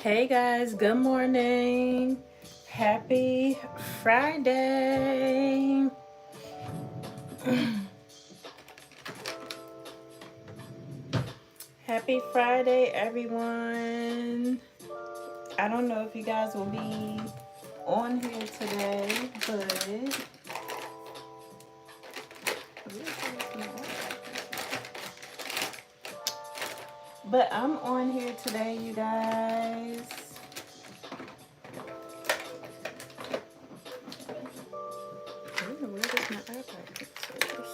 Hey guys, good morning. Happy Friday. Happy Friday, everyone. I don't know if you guys will be on here today, but I'm on here today, you guys. Where is my iPad pictures?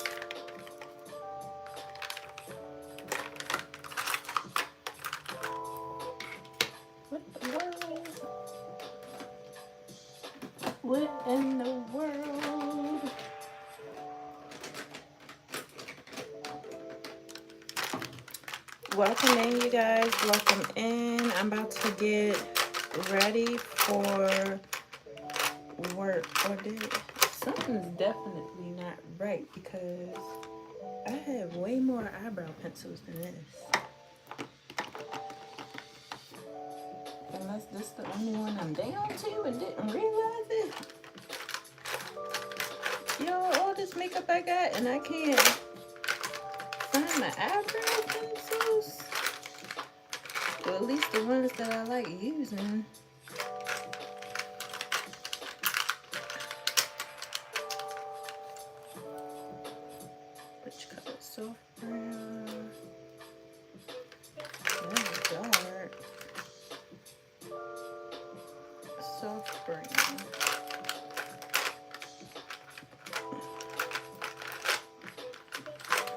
What the world? What in the world? Welcome in, you guys. Welcome in. I'm about to get ready for work. Or did something's definitely not right because I have way more eyebrow pencils than this. Unless this is the only one I'm down to and didn't realize it. Yo, all this makeup I got and I can't find my eyebrow pencils. Well, at least the ones that I like using. Which color? Soft brown. That's dark. Soft brown.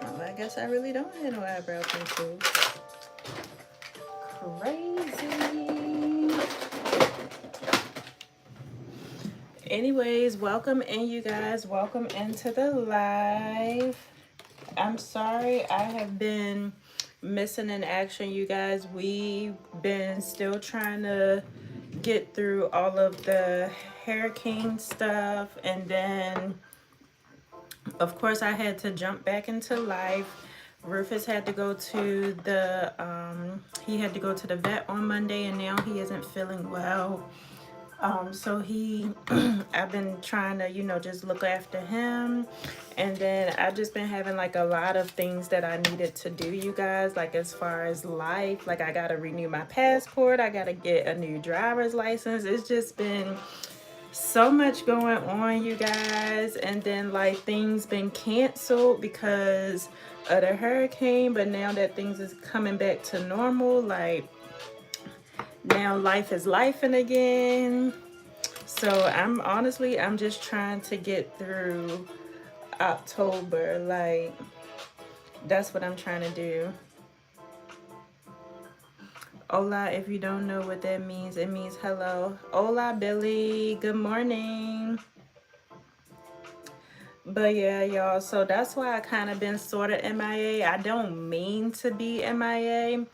Oh, I guess I really don't have no eyebrow pencils. Crazy. Anyways, welcome in, you guys. Welcome into the live. I'm sorry I have been missing in action, you guys. We've been still trying to get through all of the hurricane stuff, and then of course I had to jump back into life. Rufus had to go to the he had to go to the vet on Monday, and now he isn't feeling well. So I've been trying to, just look after him. And then I've just been having like a lot of things that I needed to do, you guys, like as far as life. Like I got to renew my passport. I got to get a new driver's license. It's just been so much going on, you guys. And then like things been canceled because of the hurricane. But now that things is coming back to normal, like now life is lifing again. So I'm just trying to get through October. Like that's what I'm trying to do. Hola, if you don't know what that means, it means hello. Hola, Billy. Good morning. But yeah, y'all, so that's why I kind of been sort of MIA. I don't mean to be MIA,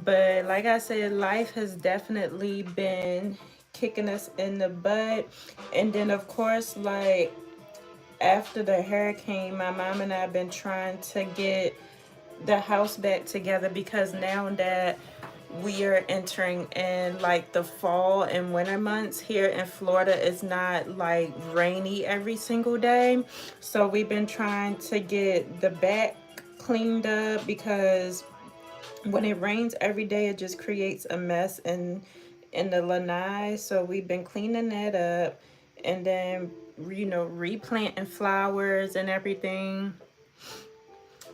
but like I said, life has definitely been kicking us in the butt. And then of course, like after the hurricane, my mom and I have been trying to get the house back together, because now that we are entering in like the fall and winter months here in Florida, it's not like rainy every single day. So we've been trying to get the back cleaned up, because when it rains every day, it just creates a mess in the lanai. So we've been cleaning that up, and then replanting flowers and everything.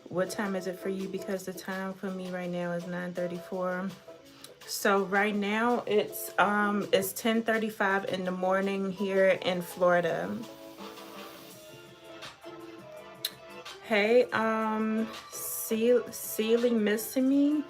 What time is it for you? Because the time for me right now is 9:34. So right now it's 10:35 in the morning here in Florida. Hey, Sealy missing me.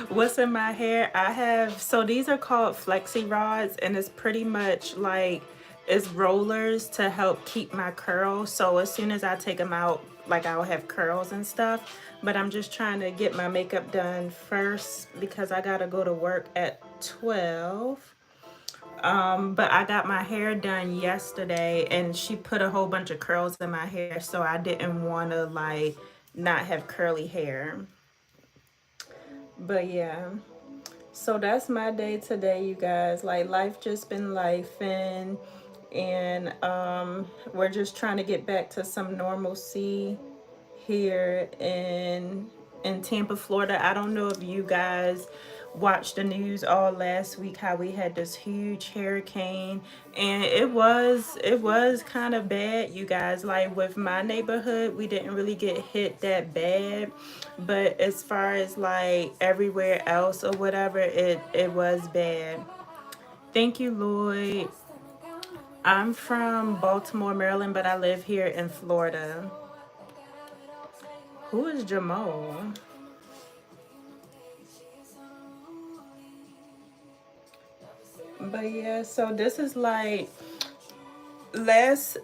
What's in my hair? So these are called flexi rods, and it's pretty much like it's rollers to help keep my curls. So as soon as I take them out, like I'll have curls and stuff. But I'm just trying to get my makeup done first because I gotta go to work at 12. But I got my hair done yesterday, and she put a whole bunch of curls in my hair, so I didn't want to not have curly hair. But yeah, So that's my day today, you guys. Like, life just been life, and we're just trying to get back to some normalcy here in Tampa, Florida. I don't know if you guys watched the news all last week how we had this huge hurricane, and it was kind of bad, you guys. Like, with my neighborhood, we didn't really get hit that bad, but as far as like everywhere else or whatever, it was bad. Thank you, Lloyd. I'm from Baltimore, Maryland, but I live here in Florida. Who is Jamal? But yeah, so this is like last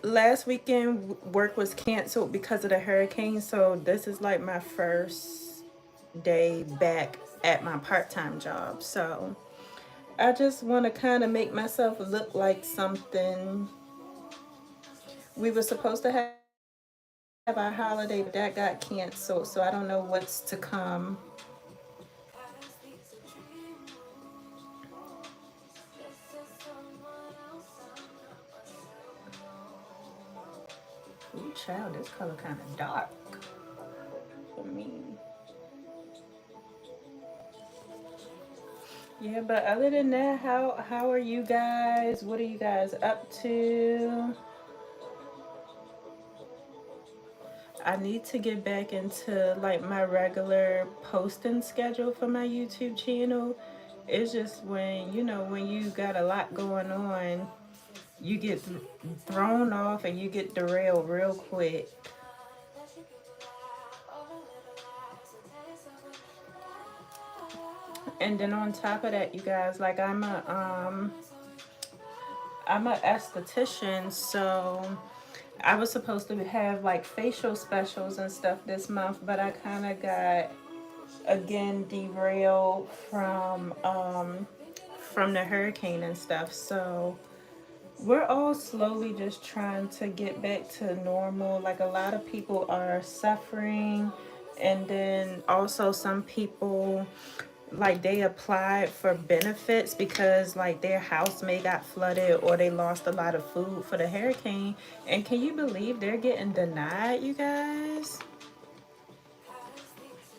weekend work was canceled because of the hurricane. So this is like my first day back at my part-time job. So I just want to kind of make myself look like something. We were supposed to have our holiday, but that got canceled. So I don't know what's to come. Ooh, child, this color kind of dark for me. Yeah, but other than that, how are you guys? What are you guys up to? I need to get back into like my regular posting schedule for my YouTube channel. It's just when you got a lot going on, you get thrown off and you get derailed real quick. And then on top of that, you guys, like I'm a esthetician, so I was supposed to have like facial specials and stuff this month, but I kind of got again derailed from the hurricane and stuff. So we're all slowly just trying to get back to normal. Like, a lot of people are suffering, and then also some people, like, they applied for benefits because like their house may got flooded or they lost a lot of food for the hurricane, and can you believe they're getting denied, you guys?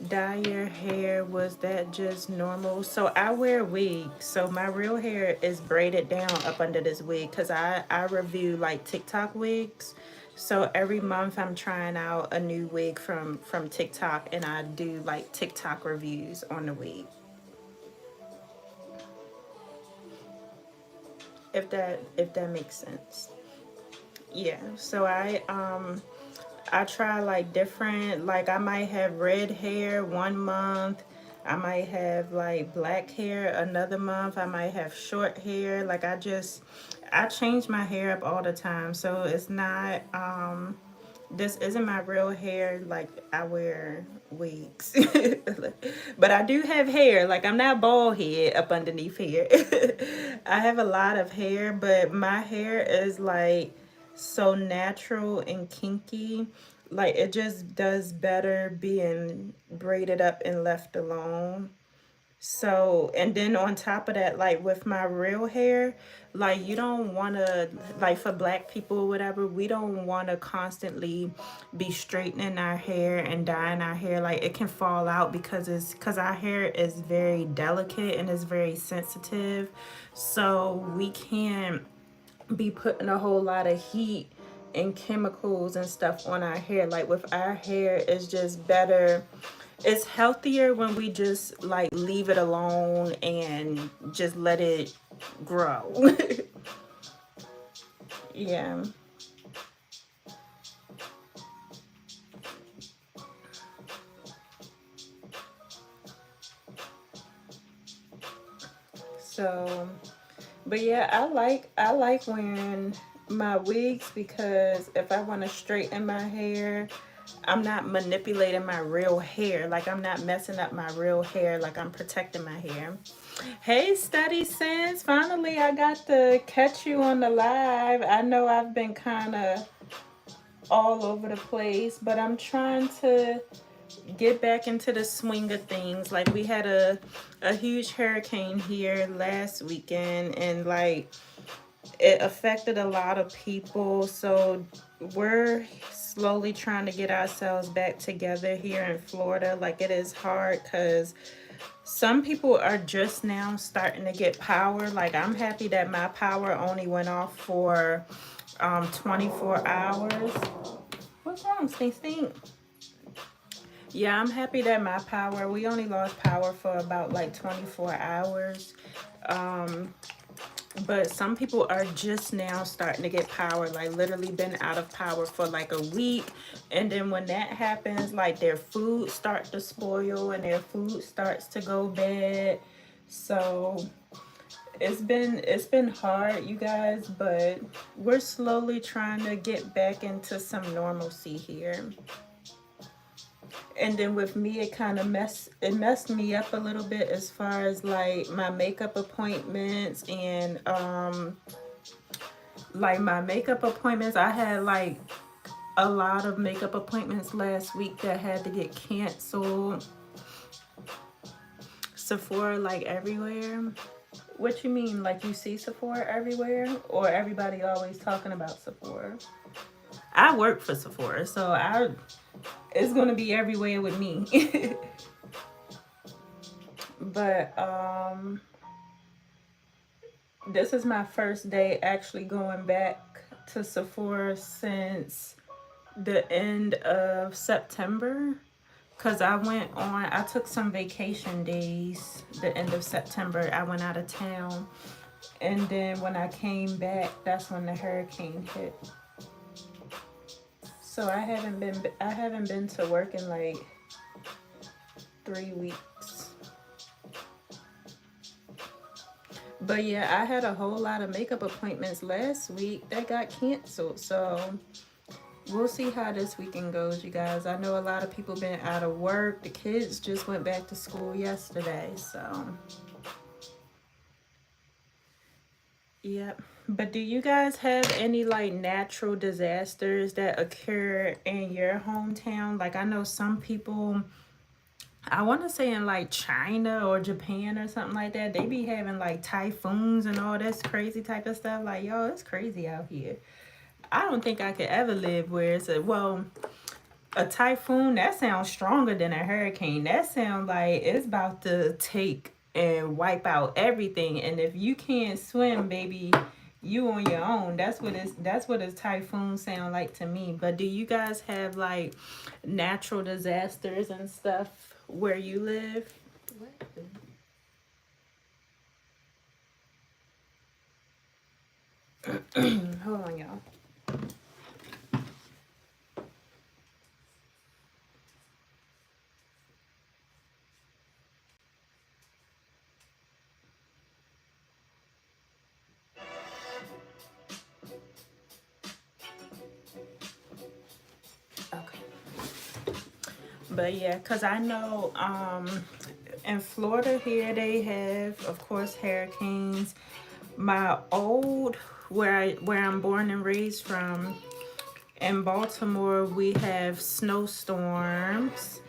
Dye your hair, was that just normal? So I wear wigs, so my real hair is braided down up under this wig because I review like TikTok wigs. So every month I'm trying out a new wig from TikTok, and I do like TikTok reviews on the wig. If that makes sense. Yeah, so I try like different, like I might have red hair one month, I might have like black hair another month, I might have short hair. Like, I change my hair up all the time. So it's not this isn't my real hair. Like, I wear wigs. But I do have hair. Like, I'm not bald head up underneath here. I have a lot of hair, but my hair is like so natural and kinky. Like, it just does better being braided up and left alone. So, and then on top of that, like with my real hair, like, you don't want to, like, for black people or whatever, we don't want to constantly be straightening our hair and dyeing our hair. Like, it can fall out because our hair is very delicate and is very sensitive. So we can't be putting a whole lot of heat and chemicals and stuff on our hair. Like, with our hair, it's just better, it's healthier when we just like leave it alone and just let it grow. Yeah. So, but yeah, I like wearing my wigs because if I want to straighten my hair, I'm not manipulating my real hair. Like, I'm not messing up my real hair. Like, I'm protecting my hair. Hey, Study Sense. Finally, I got to catch you on the live. I know I've been kind of all over the place, but I'm trying to get back into the swing of things. Like, we had a huge hurricane here last weekend, and like it affected a lot of people. So we're slowly trying to get ourselves back together here in Florida. Like, it is hard because some people are just now starting to get power. Like, I'm happy that my power only went off for 24 hours. What's wrong, Stink Stink? Yeah, I'm happy that my power, we only lost power for about like 24 hours. But some people are just now starting to get power, like literally been out of power for like a week. And then when that happens, like their food starts to spoil and their food starts to go bad. So it's been hard, you guys, but we're slowly trying to get back into some normalcy here. And then with me, it kind of messed me up a little bit as far as like my makeup appointments and like my makeup appointments. I had like a lot of makeup appointments last week that had to get canceled. Sephora like everywhere. What you mean? Like, you see Sephora everywhere, or everybody always talking about Sephora? I work for Sephora, so it's gonna be everywhere with me. But this is my first day actually going back to Sephora since the end of September. Cause I took some vacation days the end of September. I went out of town. And then when I came back, that's when the hurricane hit. So I haven't been to work in like 3 weeks. But yeah, I had a whole lot of makeup appointments last week that got canceled. So we'll see how this weekend goes, you guys. I know a lot of people been out of work. The kids just went back to school yesterday, so yep. But do you guys have any like natural disasters that occur in your hometown? Like, I know some people, I want to say in like China or Japan or something like that, they be having like typhoons and all this crazy type of stuff. Like, yo, it's crazy out here. I don't think I could ever live where it's a typhoon. That sounds stronger than a hurricane. That sounds like it's about to take and wipe out everything. And if you can't swim, baby, you on your own. That's what a typhoon sound like to me. But do you guys have like natural disasters and stuff where you live? Hold on, y'all. Okay. But yeah, cause I know in Florida here they have, of course, hurricanes. My old where I'm born and raised from, in Baltimore, we have snowstorms,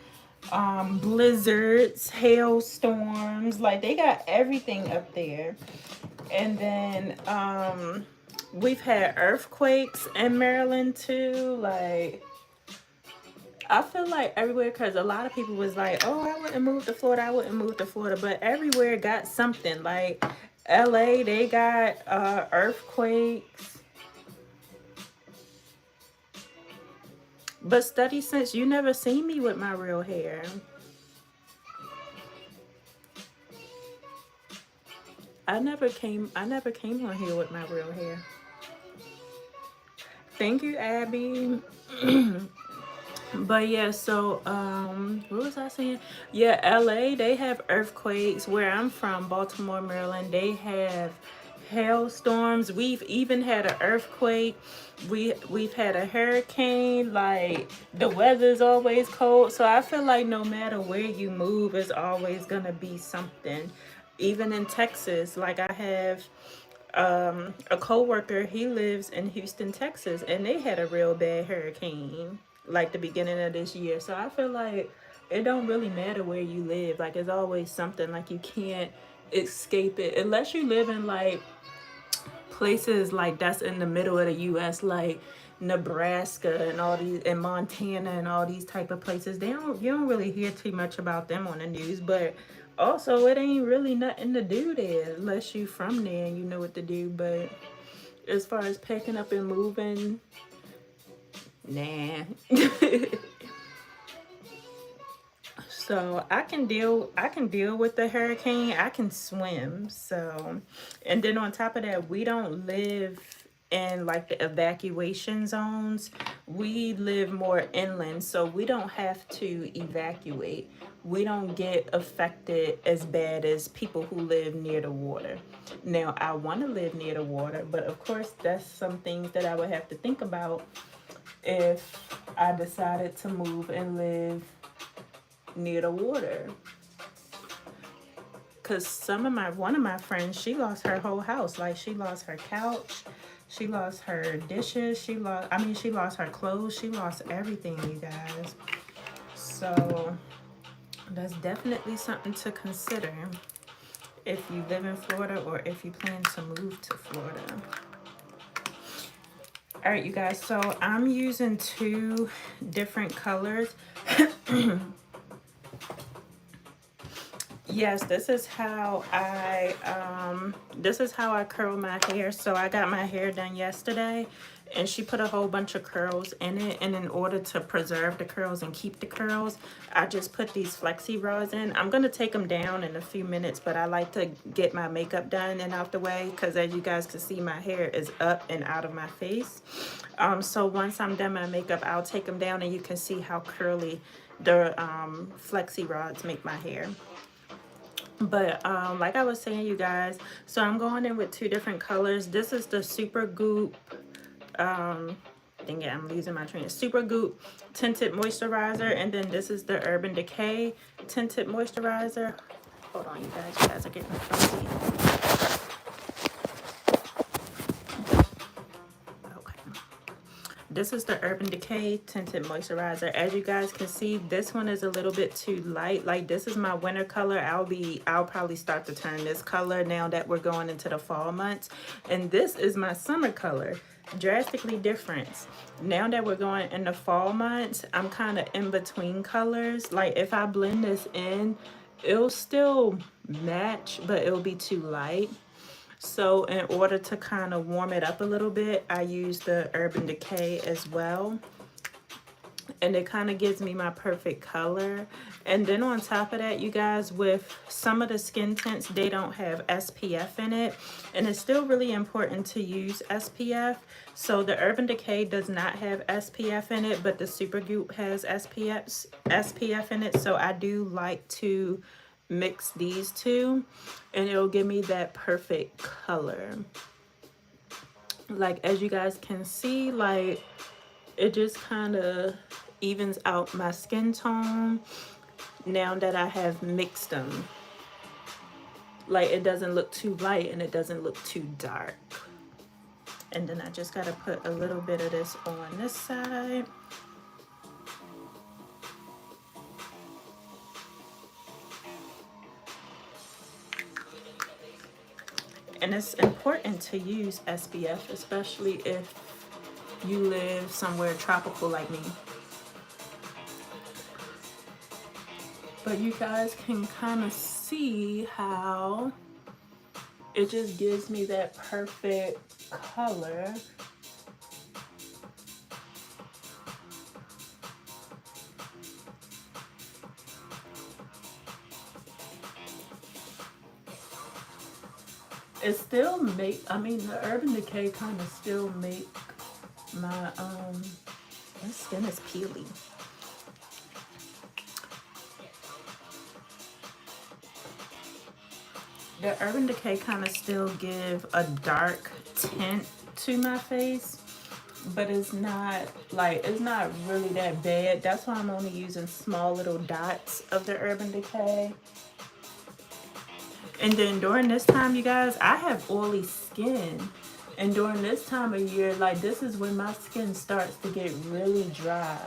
blizzards, hailstorms. Like, they got everything up there. And then we've had earthquakes in Maryland too. Like, I feel like everywhere, because a lot of people was like, oh, I wouldn't move to Florida, I wouldn't move to Florida. But everywhere got something. Like, LA, they got earthquakes. But study since you never seen me with my real hair. I never came on here with my real hair. Thank you, Abby. But yeah, so what was I saying? Yeah, LA, they have earthquakes. Where I'm from, Baltimore, Maryland, they have hailstorms. We've even had an earthquake. We've had a hurricane. Like, the weather's always cold. So I feel like no matter where you move, it's always gonna be something. Even in Texas, like, I have a coworker, he lives in Houston, Texas, and they had a real bad hurricane like the beginning of this year. So I feel like it don't really matter where you live. Like, it's always something. Like, you can't escape it unless you live in like places like that's in the middle of the US, like Nebraska and all these, and Montana and all these type of places. You don't really hear too much about them on the news. But also, it ain't really nothing to do there unless you from there and you know what to do. But as far as packing up and moving, nah. So I can deal with the hurricane. I can swim. So, and then on top of that, we don't live in like the evacuation zones. We live more inland, so we don't have to evacuate. We don't get affected as bad as people who live near the water. Now, I want to live near the water, but of course, that's some things that I would have to think about if I decided to move and live near the water. Cause one of my friends, she lost her whole house. Like, she lost her couch, she lost her dishes, she lost her clothes, she lost everything, you guys. So that's definitely something to consider if you live in Florida or if you plan to move to Florida. All right, you guys, so I'm using 2 different colors. Yes, this is how I curl my hair. So I got my hair done yesterday, and she put a whole bunch of curls in it, and in order to preserve the curls and keep the curls, I just put these flexi rods in. I'm gonna take them down in a few minutes, but I like to get my makeup done and out the way, because as you guys can see, my hair is up and out of my face. So once I'm done my makeup, I'll take them down, and you can see how curly the flexi rods make my hair. But like I was saying, you guys, so I'm going in with 2 different colors. This is the Super Goop, I'm losing my train. Super Goop Tinted Moisturizer, and then this is the Urban Decay Tinted Moisturizer. Hold on, you guys are getting fuzzy. This is the Urban Decay Tinted Moisturizer. As you guys can see, this one is a little bit too light. Like, this is my winter color. I'll probably start to turn this color now that we're going into the fall months. And this is my summer color. Drastically different. Now that we're going in the fall months, I'm kind of in between colors. Like, if I blend this in, it'll still match, but it'll be too light. So in order to kind of warm it up a little bit, I use the Urban Decay as well. And it kind of gives me my perfect color. And then on top of that, you guys, with some of the skin tints, they don't have SPF in it. And it's still really important to use SPF. So the Urban Decay does not have SPF in it, but the Super Goop has SPF in it. So I do like to mix these 2, and it'll give me that perfect color. Like, as you guys can see, like, it just kind of evens out my skin tone now that I have mixed them. Like, it doesn't look too light and it doesn't look too dark. And then I just got to put a little bit of this on this side. And it's important to use SPF, especially if you live somewhere tropical like me. But you guys can kind of see how it just gives me that perfect color. It still the Urban Decay kind of still make my skin is peely. The Urban Decay kind of still give a dark tint to my face, but it's not really that bad. That's why I'm only using small little dots of the Urban Decay. And then during this time, you guys, I have oily skin. And during this time of year, like, this is when my skin starts to get really dry.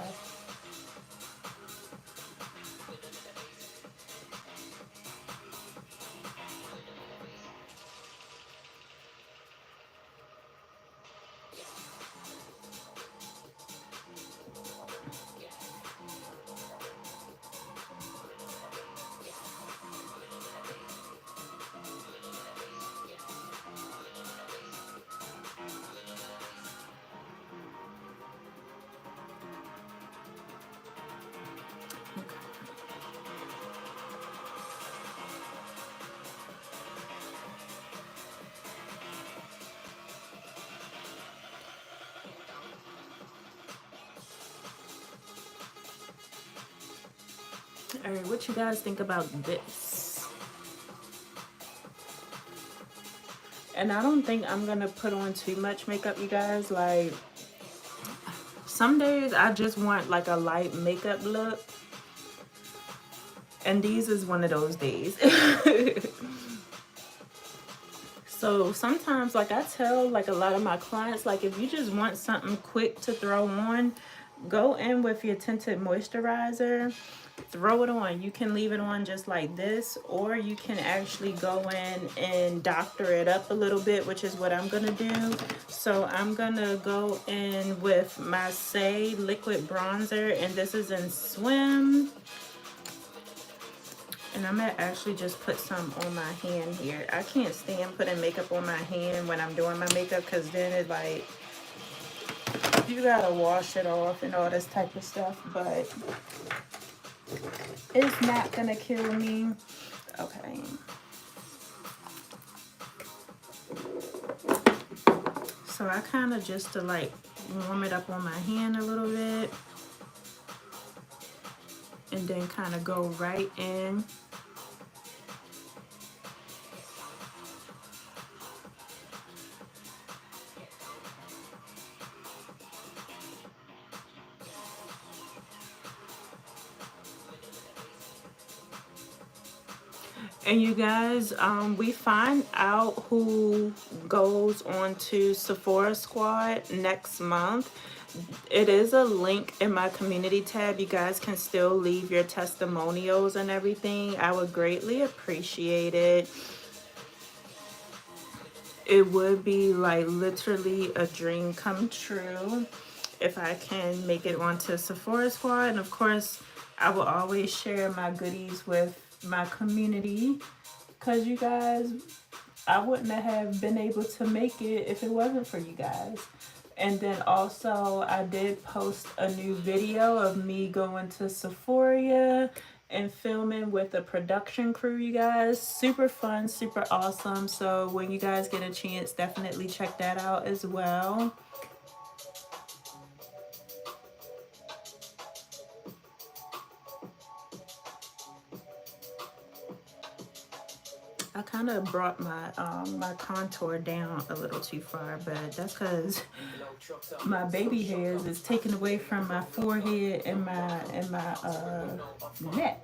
All right, what you guys think about this? And I don't think I'm gonna put on too much makeup, you guys. Like, some days I just want like a light makeup look, and these is one of those days. So sometimes, like, I tell like a lot of my clients, like, if you just want something quick to throw on, go in with your tinted moisturizer, throw it on. You can leave it on just like this, or you can actually go in and doctor it up a little bit, which is what I'm gonna do. So I'm gonna go in with my Say liquid bronzer, and this is in Swim. And I'm gonna actually just put some on my hand here. I can't stand putting makeup on my hand when I'm doing my makeup, because then it like, you gotta wash it off and all this type of stuff, but it's not gonna kill me. Okay. So I kind of just to like warm it up on my hand a little bit, and then kind of go right in. And you guys, we find out who goes on to Sephora Squad next month. It is a link in my community tab. You guys can still leave your testimonials and everything. I would greatly appreciate it. It would be like literally a dream come true if I can make it onto Sephora Squad. And of course, I will always share my goodies with my community, because you guys, I wouldn't have been able to make it if it wasn't for you guys. And then also, I did post a new video of me going to Sephora and filming with a production crew, you guys. Super fun, super awesome. So when you guys get a chance, definitely check that out as well. I kind of brought my my contour down a little too far, but that's because my baby hairs is taken away from my forehead and my neck.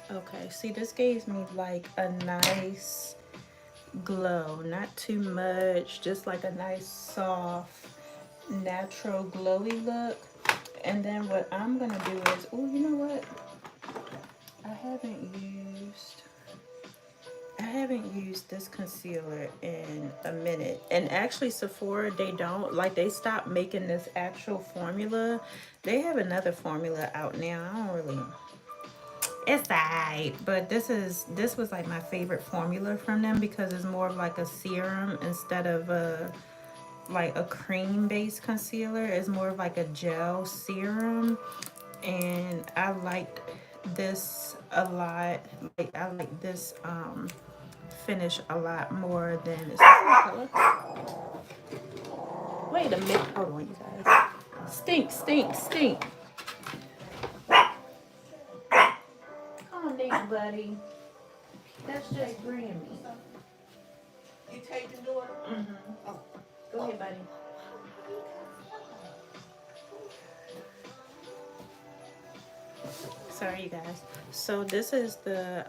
Okay, see, this gave me like a nice glow, not too much, just like a nice soft natural glowy look. And then what I'm gonna do is, oh, you know what, I haven't used this concealer in a minute. And actually Sephora, they stopped making this actual formula. They have another formula out now. I don't really, it's alright, but this was like my favorite formula from them, because it's more of like a serum instead of like a cream based concealer. It's more of like a gel serum, and I liked this a lot. Like, I like this finish a lot more than this color. Wait a minute, hold on, you guys. Stink. Calm down, buddy. That's just Grammy. You take the door? Mm-hmm. Oh. Go ahead, buddy. Sorry, you guys. So this is the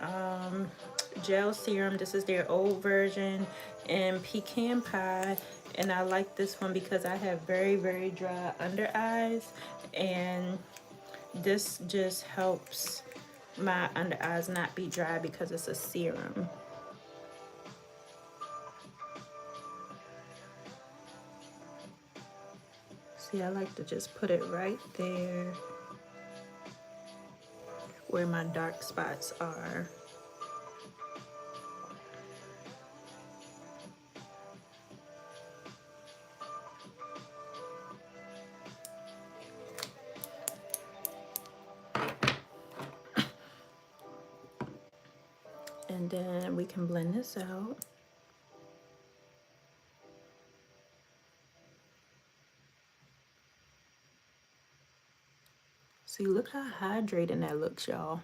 gel serum. This is their old version in pecan pie, and I like this one because I have very, very dry under eyes, and this just helps my under eyes not be dry because it's a serum. See, I like to just put it right there where my dark spots are. And then we can blend this out. See, look how hydrating that looks, y'all.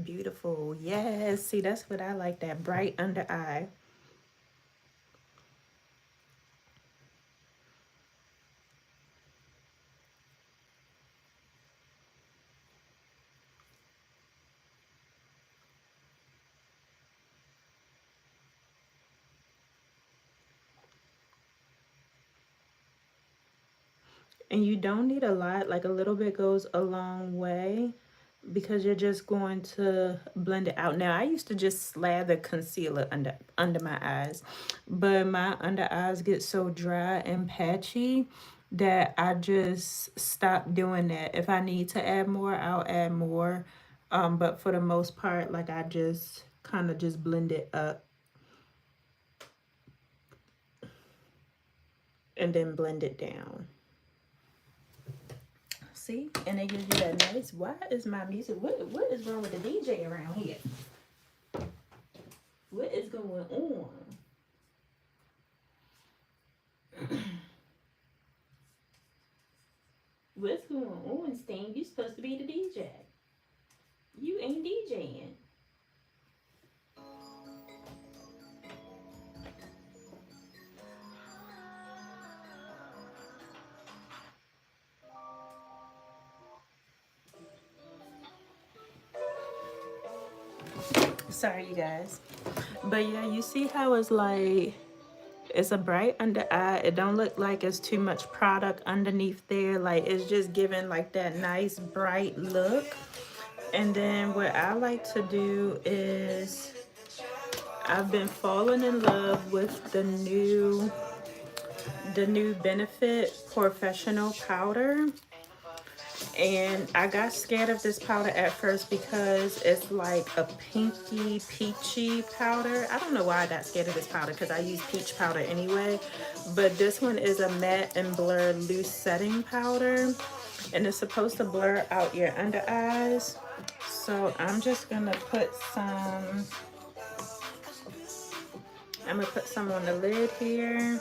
Beautiful. Yes. See, that's what I like, that bright under eye. And you don't need a lot, like a little bit goes a long way because you're just going to blend it out. Now, I used to just slather concealer under my eyes, but my under eyes get so dry and patchy that I just stopped doing that. If I need to add more, I'll add more. But for the most part, like I just kind of just blend it up and then blend it down. See, and it gives you that nice. Why is my music? What is wrong with the DJ around here? What is going on? What's going on, Sting? You supposed to be the DJ. You ain't DJing. Sorry, you guys. But yeah, you see how it's like, it's a bright under eye. It don't look like it's too much product underneath there. Like it's just giving like that nice bright look. And then what I like to do is I've been falling in love with the new Benefit Professional powder. And I got scared of this powder at first because it's like a pinky peachy powder. I don't know why I got scared of this powder because I use peach powder anyway. But this one is a matte and blur loose setting powder. And it's supposed to blur out your under eyes. So I'm just going to put some... I'm going to put some on the lid here.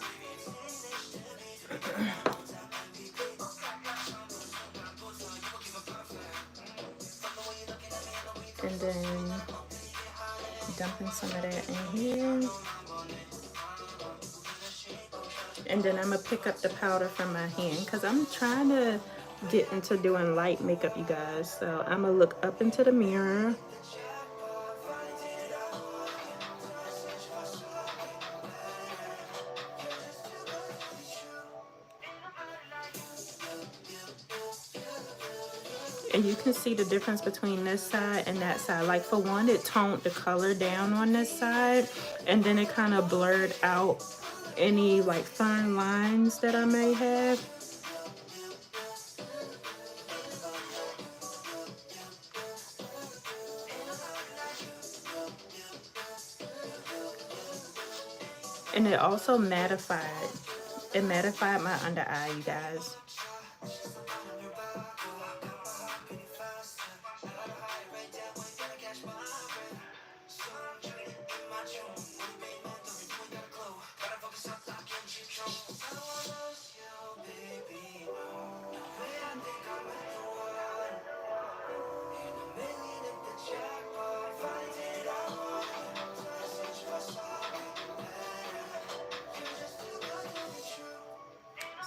And then dumping some of that in here. And then I'm going to pick up the powder from my hand because I'm trying to get into doing light makeup, you guys. So I'm going to look up into the mirror. And you can see the difference between this side and that side. Like for one, it toned the color down on this side. And then it kind of blurred out any like fine lines that I may have. And it also mattified. It mattified my under eye, you guys.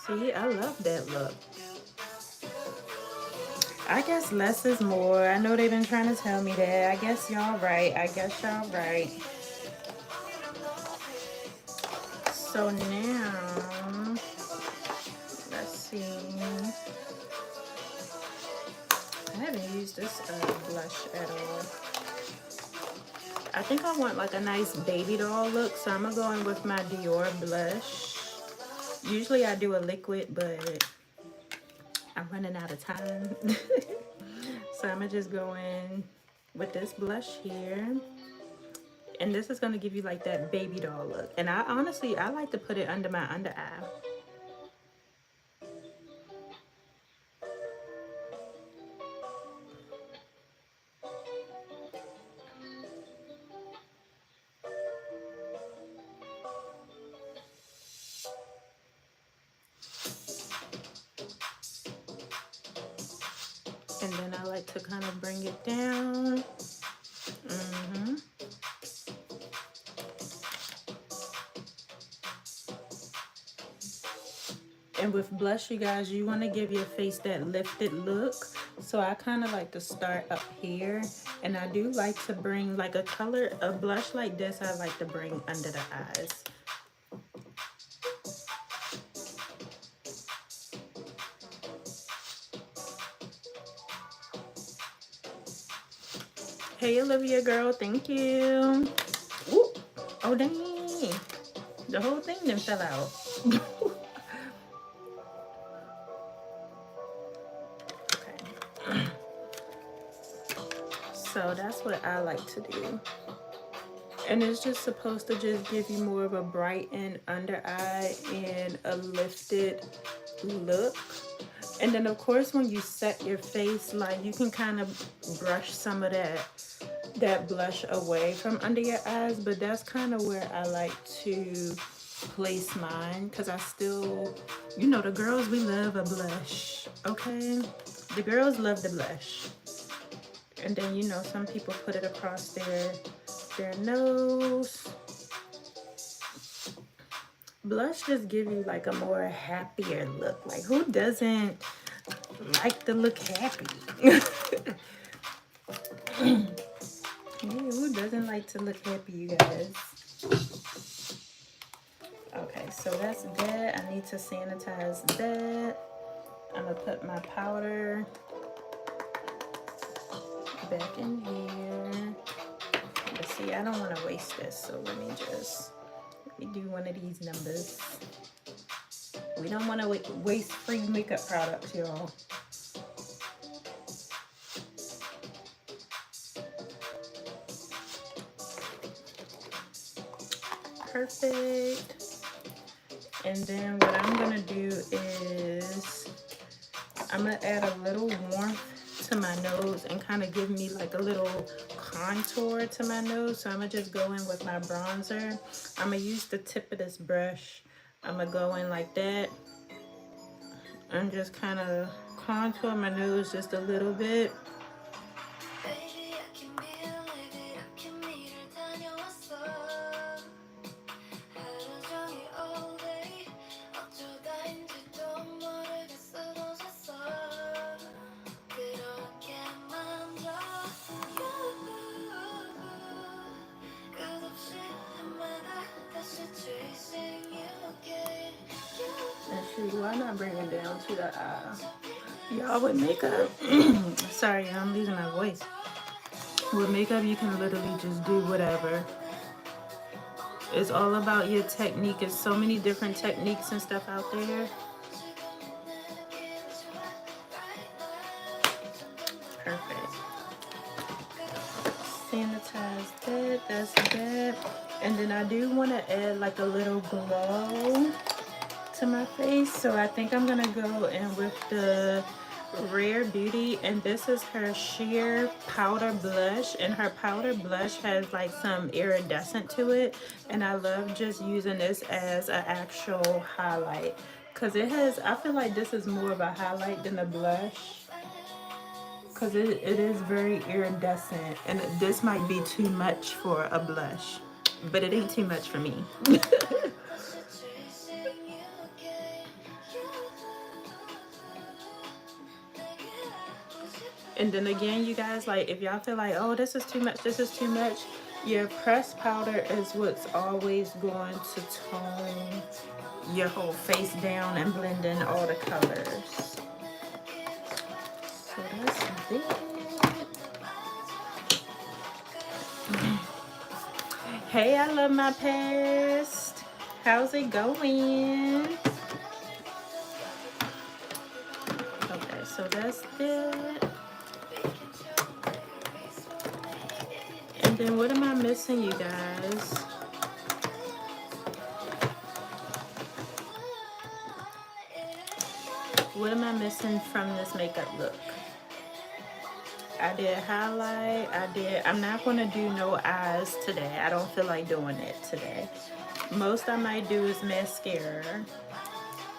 See, I love that look. I guess less is more. I know they've been trying to tell me that. I guess y'all right. I guess y'all right. So now, let's see. I haven't used this blush at all. I think I want like a nice baby doll look, so I'm gonna go in with my Dior blush. Usually I do a liquid, but I'm running out of time. So I'm gonna just go in with this blush here. And this is gonna give you like that baby doll look. And I honestly, I like to put it under my under eye. And then I like to kind of bring it down. And with blush, you guys, you want to give your face that lifted look. So I kind of like to start up here. And I do like to bring like a blush like this, I like to bring under the eyes. Hey, Olivia girl, thank you. Ooh. Oh, dang. The whole thing then fell out. Okay. So that's what I like to do. And it's just supposed to just give you more of a brightened under eye and a lifted look. And then of course when you set your face, like you can kind of brush some of that blush away from under your eyes, but that's kind of where I like to place mine, because I still, you know, the girls, we love a blush, okay? The girls love the blush. And then, you know, some people put it across their nose. Blush just give you like a more happier look. Like, who doesn't like to look happy? Yeah, who doesn't like to look happy, you guys? Okay, so that's that. I need to sanitize that. I'm gonna put my powder back in here. Let's see, I don't want to waste this, so let me do one of these numbers. We don't want to waste free makeup products, y'all. Perfect. And then what I'm gonna do is I'm gonna add a little warmth to my nose and kind of give me like a little contour to my nose. So I'm gonna just go in with my bronzer. I'm gonna use the tip of this brush. I'm gonna go in like that and just kind of contour my nose just a little bit. Why not bring it down to the eye? Y'all, with makeup, sorry, I'm losing my voice. With makeup, you can literally just do whatever. It's all about your technique. There's so many different techniques and stuff out there. Perfect. Sanitize that. That's that. And then I do want to add like a little glow to my face, so I think I'm gonna go in with the Rare Beauty, and this is her sheer powder blush, and her powder blush has like some iridescent to it, and I love just using this as an actual highlight, because it has, I feel like this is more of a highlight than a blush, because it is very iridescent, and this might be too much for a blush, but it ain't too much for me. And then again, you guys, like, if y'all feel like, oh, this is too much, this is too much, your pressed powder is what's always going to tone your whole face down and blend in all the colors. So that's it. Hey, I love my past. How's it going? Okay, so that's it. And then what am I missing, you guys? What am I missing from this makeup look? I did highlight. I'm not going to do no eyes today. I don't feel like doing it today. Most I might do is mascara.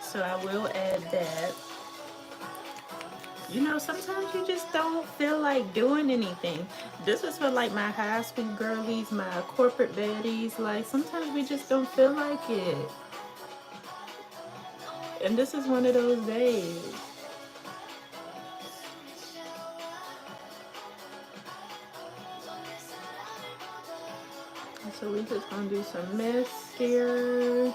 So I will add that. You know, sometimes you just don't feel like doing anything. This is for like my high school girlies, my corporate baddies. Like sometimes we just don't feel like it. And this is one of those days. So we're just gonna do some mascara.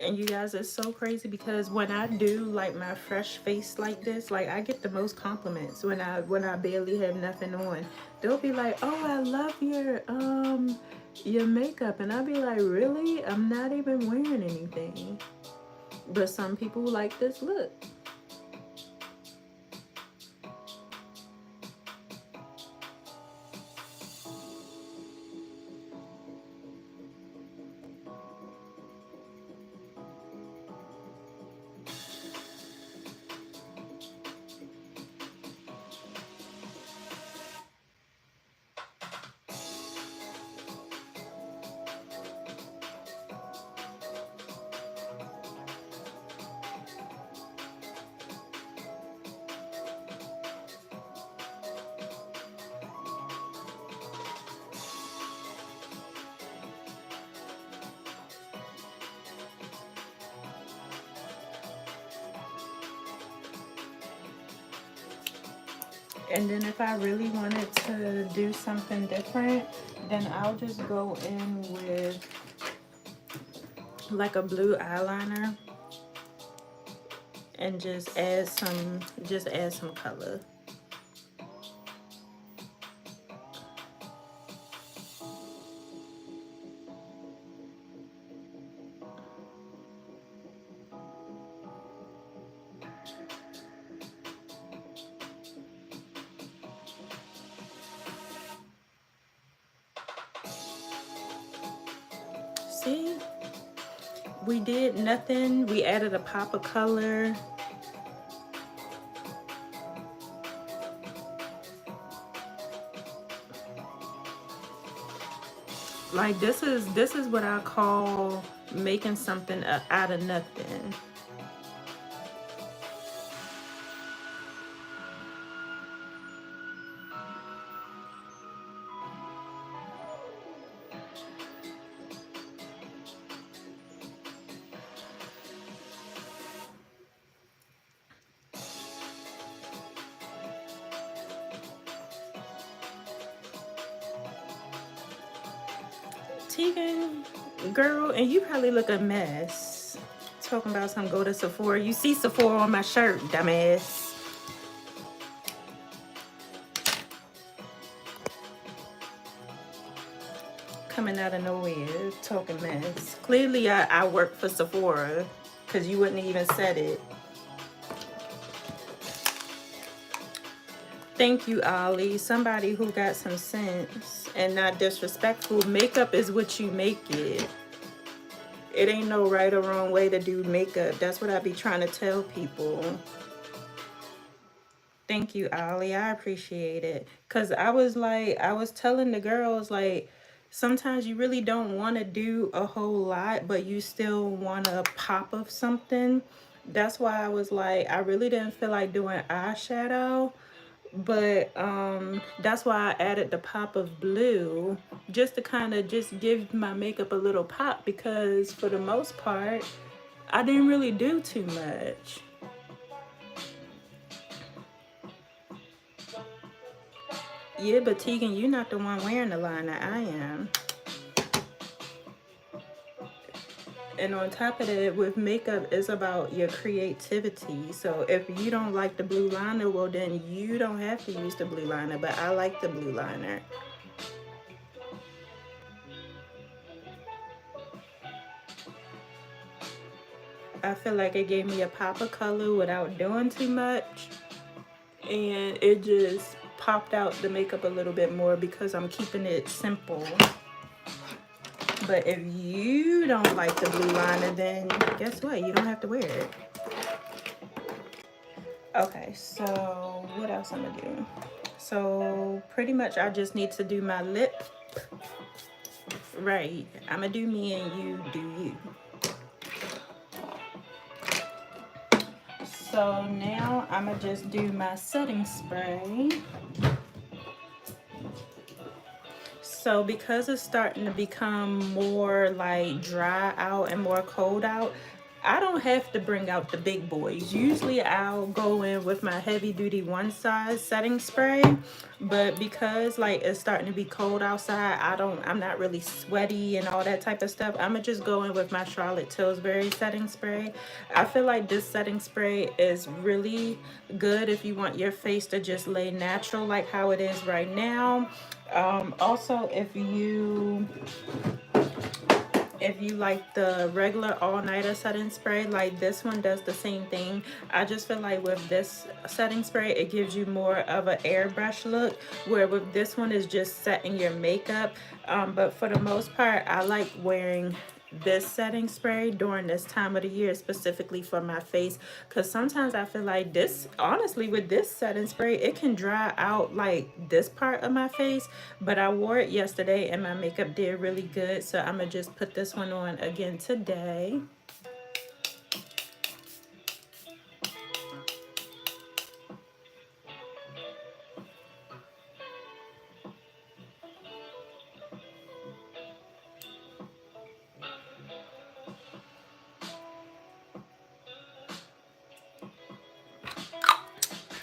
And you guys, it's so crazy because when I do like my fresh face like this, like I get the most compliments when I barely have nothing on. They'll be like, oh, I love your makeup. And I'll be like, really? I'm not even wearing anything. But some people like this look. And then if I really wanted to do something different, then I'll just go in with like a blue eyeliner and just add some color. See, we did nothing. We added a pop of color. Like this is what I call making something out of nothing. Tegan, girl, and you probably look a mess. Talking about some go to Sephora. You see Sephora on my shirt, dumbass. Coming out of nowhere, talking mess. Clearly, I work for Sephora, because you wouldn't even said it. Thank you, Ollie. Somebody who got some sense and not disrespectful. Makeup is what you make it. It ain't no right or wrong way to do makeup. That's what I be trying to tell people. Thank you, Ollie. I appreciate it. Because I was telling the girls, like, sometimes you really don't want to do a whole lot, but you still want a pop of something. That's why I was like, I really didn't feel like doing eyeshadow. But that's why I added the pop of blue, just to kind of just give my makeup a little pop, because for the most part I didn't really do too much. Yeah, but Tegan, you're not the one wearing the liner, I am. And on top of that, with makeup, it's about your creativity. So if you don't like the blue liner, well, then you don't have to use the blue liner. But I like the blue liner. I feel like it gave me a pop of color without doing too much. And it just popped out the makeup a little bit more because I'm keeping it simple. But if you don't like the blue liner, then guess what? You don't have to wear it. Okay, so what else I'm gonna do? So pretty much I just need to do my lip. Right, I'm gonna do me and you do you. So now I'm gonna just do my setting spray. So because it's starting to become more like dry out and more cold out, I don't have to bring out the big boys. Usually I'll go in with my heavy duty one size setting spray, but because like it's starting to be cold outside, I'm not really sweaty and all that type of stuff. I'm gonna just go in with my Charlotte Tilbury setting spray. I feel like this setting spray is really good if you want your face to just lay natural like how it is right now. Also, if you like the regular all-nighter setting spray, like this one does the same thing. I just feel like with this setting spray, it gives you more of an airbrush look, where with this one is just setting your makeup. But for the most part, I like wearing this setting spray during this time of the year, specifically for my face, because sometimes I feel like this, honestly, with this setting spray, it can dry out like this part of my face. But I wore it yesterday and my makeup did really good, so I'm gonna just put this one on again today.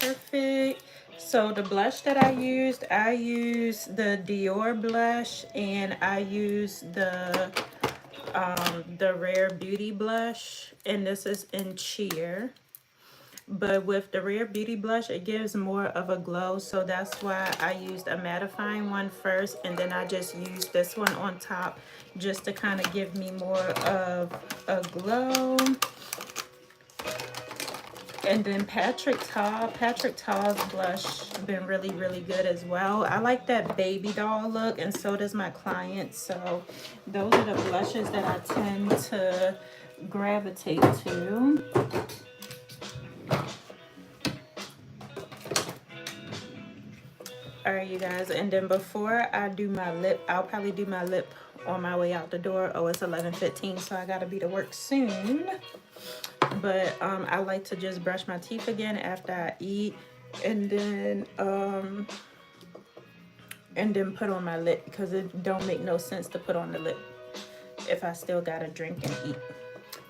Perfect. So the blush that I used the Dior blush, and I used the Rare Beauty blush, and this is in Cheer. But with the Rare Beauty blush, it gives more of a glow, so that's why I used a mattifying one first, and then I just used this one on top just to kind of give me more of a glow. And then Patrick Ta's blush been really, really good as well. I like that baby doll look, and so does my client. So those are the blushes that I tend to gravitate to. All right, you guys. And then before I do my lip, I'll probably do my lip on my way out the door. Oh, it's 11:15, so I gotta be to work soon. But I like to just brush my teeth again after I eat, and then put on my lip, because it don't make no sense to put on the lip if I still gotta drink and eat.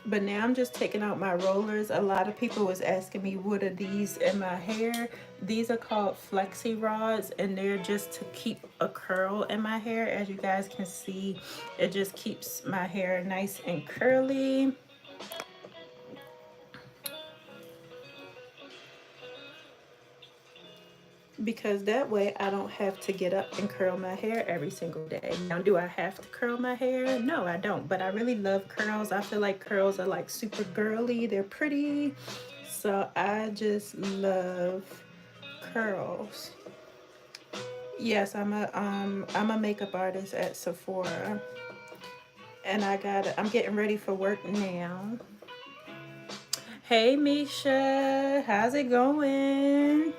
But now I'm just taking out my rollers. A lot of people was asking me, what are these in my hair? These are called flexi rods, and they're just to keep a curl in my hair. As you guys can see, it just keeps my hair nice and curly. Because that way I don't have to get up and curl my hair every single day. Now, do I have to curl my hair? No, I don't. But I really love curls. I feel like curls are like super girly. They're pretty. So I just love curls. Yes, I'm a makeup artist at Sephora. And I'm getting ready for work now. Hey Misha, how's it going?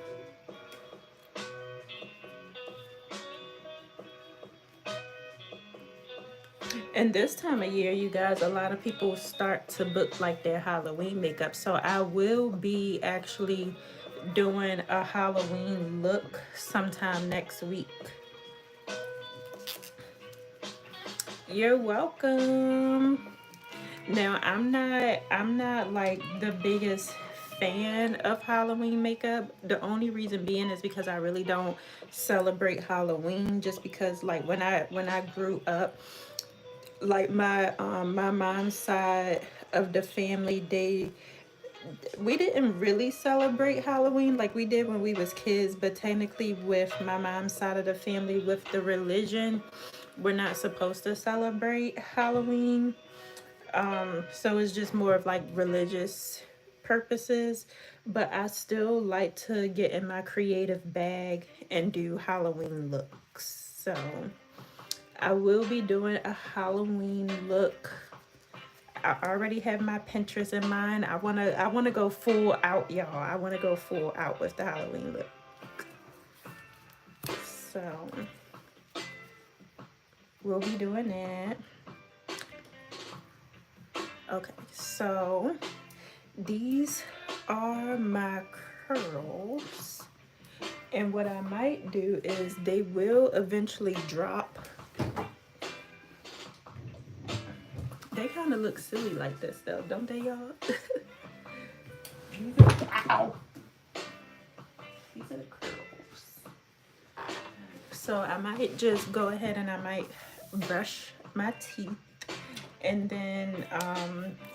And this time of year, you guys, a lot of people start to book like their Halloween makeup. So I will be actually doing a Halloween look sometime next week. You're welcome. Now, I'm not like the biggest fan of Halloween makeup. The only reason being is because I really don't celebrate Halloween, just because like when I grew up, like my mom's side of the family, we didn't really celebrate Halloween like we did when we was kids, but technically with my mom's side of the family, with the religion, we're not supposed to celebrate Halloween. So it's just more of like religious purposes, but I still like to get in my creative bag and do Halloween looks. So I will be doing a Halloween look. I already have my Pinterest in mind. I wanna go full out, y'all. I wanna go full out with the Halloween look. So we'll be doing that. Okay, so these are my curls. And what I might do is they will eventually drop. They kind of look silly like this though, don't they, y'all? Ow. These are the curls. So I might just go ahead and I might brush my teeth and then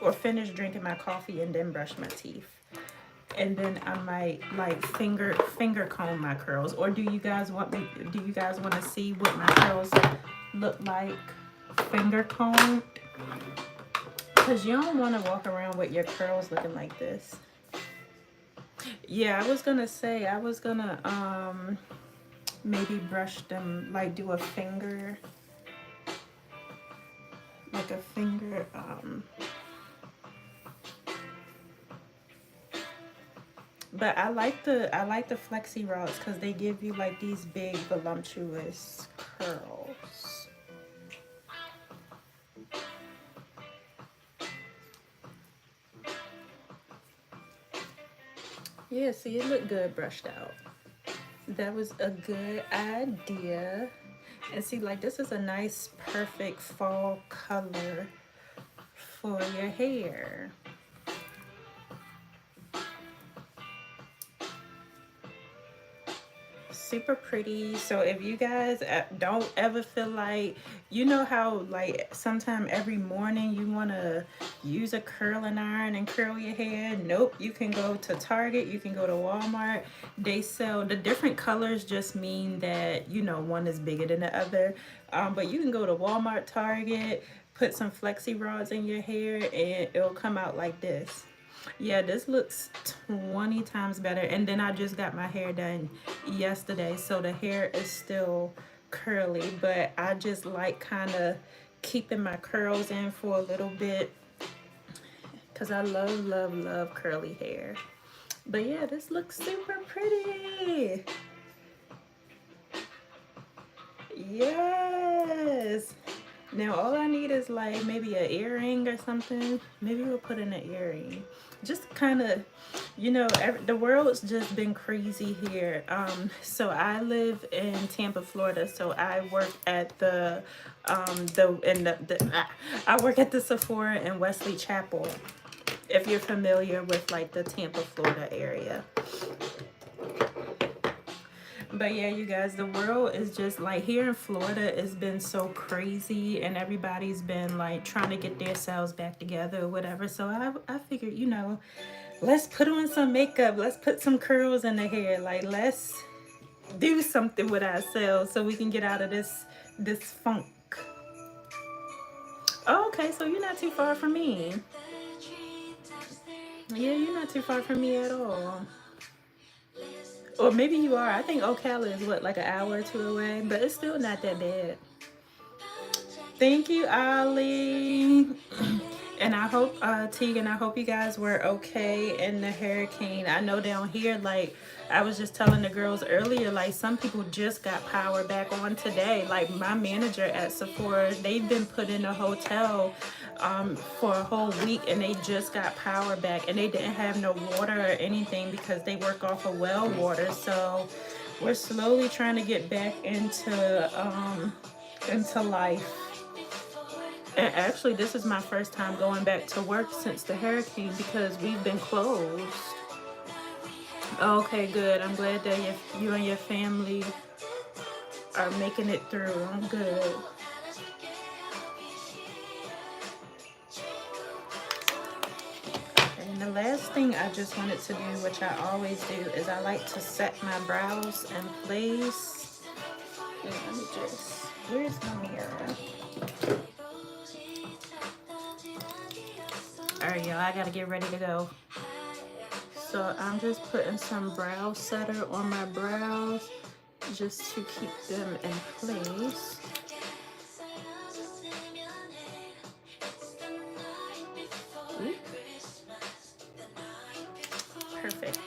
or finish drinking my coffee and then brush my teeth. And then I might like finger comb my curls. Or do you guys want to see what my curls look like finger combed? Because you don't want to walk around with your curls looking like this. Yeah, I was gonna say maybe brush them, like do a finger, like a finger but I like the flexi rods because they give you like these big voluptuous curls. Yeah, see, it looked good brushed out. That was a good idea. And see, like, this is a nice, perfect fall color for your hair. Super pretty. So if you guys don't ever feel like, you know how like sometime every morning you want to use a curling iron and curl your hair? Nope. You can go to Target, you can go to Walmart. They sell the different colors, just mean that, you know, one is bigger than the other. But you can go to Walmart, Target, put some flexi rods in your hair and it'll come out like this. Yeah, this looks 20 times better. And then I just got my hair done yesterday, so the hair is still curly, but I just like kind of keeping my curls in for a little bit because I love curly hair. But yeah, this looks super pretty. Yes. Now all I need is like maybe an earring or something. Maybe we'll put in an earring. Just kind of, you know, the world's just been crazy here. So I live in Tampa, Florida. So I work at I work at the Sephora in Wesley Chapel. If you're familiar with like the Tampa, Florida area. But yeah, you guys, the world is just like here in Florida, it's been so crazy and everybody's been like trying to get themselves back together or whatever. So I figured, you know, let's put on some makeup. Let's put some curls in the hair. Like, let's do something with ourselves so we can get out of this funk. Oh, okay, so you're not too far from me. Yeah, you're not too far from me at all. Or maybe you are. I think Ocala is what, like an hour or two away, but it's still not that bad. Thank you, Ali. And And I hope, Tegan, I hope you guys were okay in the hurricane. I know down here, like, I was just telling the girls earlier, like, some people just got power back on today. Like, my manager at Sephora, they've been put in a hotel for a whole week, and they just got power back. And they didn't have no water or anything because they work off of well water. So we're slowly trying to get back into life. And actually, this is my first time going back to work since the hurricane because we've been closed. Okay, good. I'm glad that you and your family are making it through. I'm good. And the last thing I just wanted to do, which I always do, is I like to set my brows in place. Let me just, where's my mirror? Alright, y'all, I gotta get ready to go. So I'm just putting some brow setter on my brows just to keep them in place. Ooh. Perfect.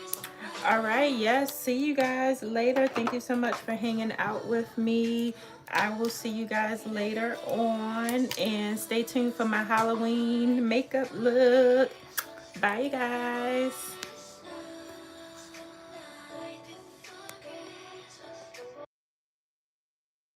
Alright, yes, see you guys later. Thank you so much for hanging out with me. I will see you guys later on, and stay tuned for my Halloween makeup look. Bye, you guys.